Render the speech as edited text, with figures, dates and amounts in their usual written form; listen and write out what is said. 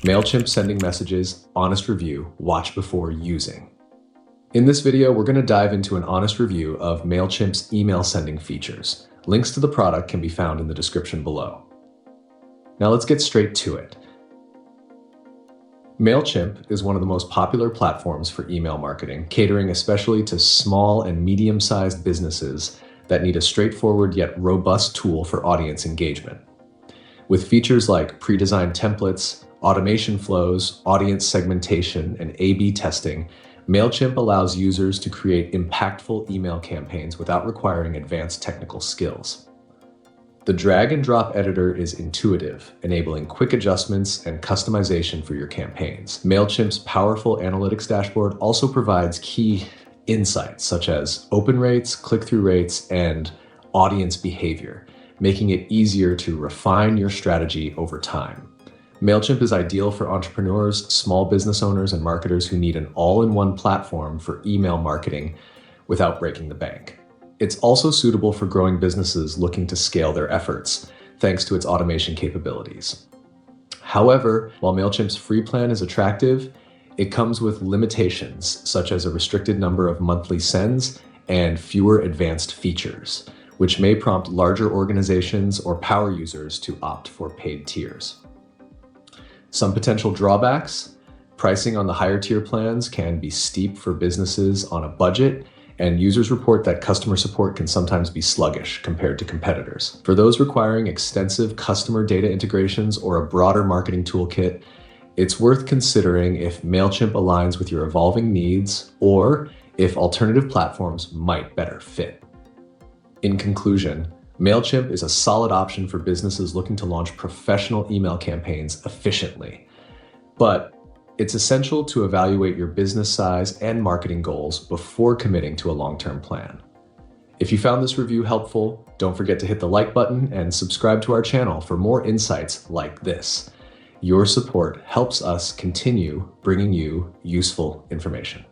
Mailchimp sending messages, honest review, watch before using. In this video, we're going to dive into an honest review of Mailchimp's email sending features. Links to the product can be found in the description below. Now let's get straight to it. Mailchimp is one of the most popular platforms for email marketing, catering especially to small and medium-sized businesses that need a straightforward yet robust tool for audience engagement. With features like pre-designed templates, automation flows, audience segmentation, and A/B testing, Mailchimp allows users to create impactful email campaigns without requiring advanced technical skills. The drag and drop editor is intuitive, enabling quick adjustments and customization for your campaigns. Mailchimp's powerful analytics dashboard also provides key insights such as open rates, click-through rates, and audience behavior, making it easier to refine your strategy over time. Mailchimp is ideal for entrepreneurs, small business owners, and marketers who need an all-in-one platform for email marketing without breaking the bank. It's also suitable for growing businesses looking to scale their efforts, thanks to its automation capabilities. However, while Mailchimp's free plan is attractive, it comes with limitations, such as a restricted number of monthly sends and fewer advanced features, which may prompt larger organizations or power users to opt for paid tiers. Some potential drawbacks: pricing on the higher tier plans can be steep for businesses on a budget, and users report that customer support can sometimes be sluggish compared to competitors. For those requiring extensive customer data integrations or a broader marketing toolkit, it's worth considering if Mailchimp aligns with your evolving needs or if alternative platforms might better fit. In conclusion, Mailchimp is a solid option for businesses looking to launch professional email campaigns efficiently. But it's essential to evaluate your business size and marketing goals before committing to a long-term plan. If you found this review helpful, don't forget to hit the like button and subscribe to our channel for more insights like this. Your support helps us continue bringing you useful information.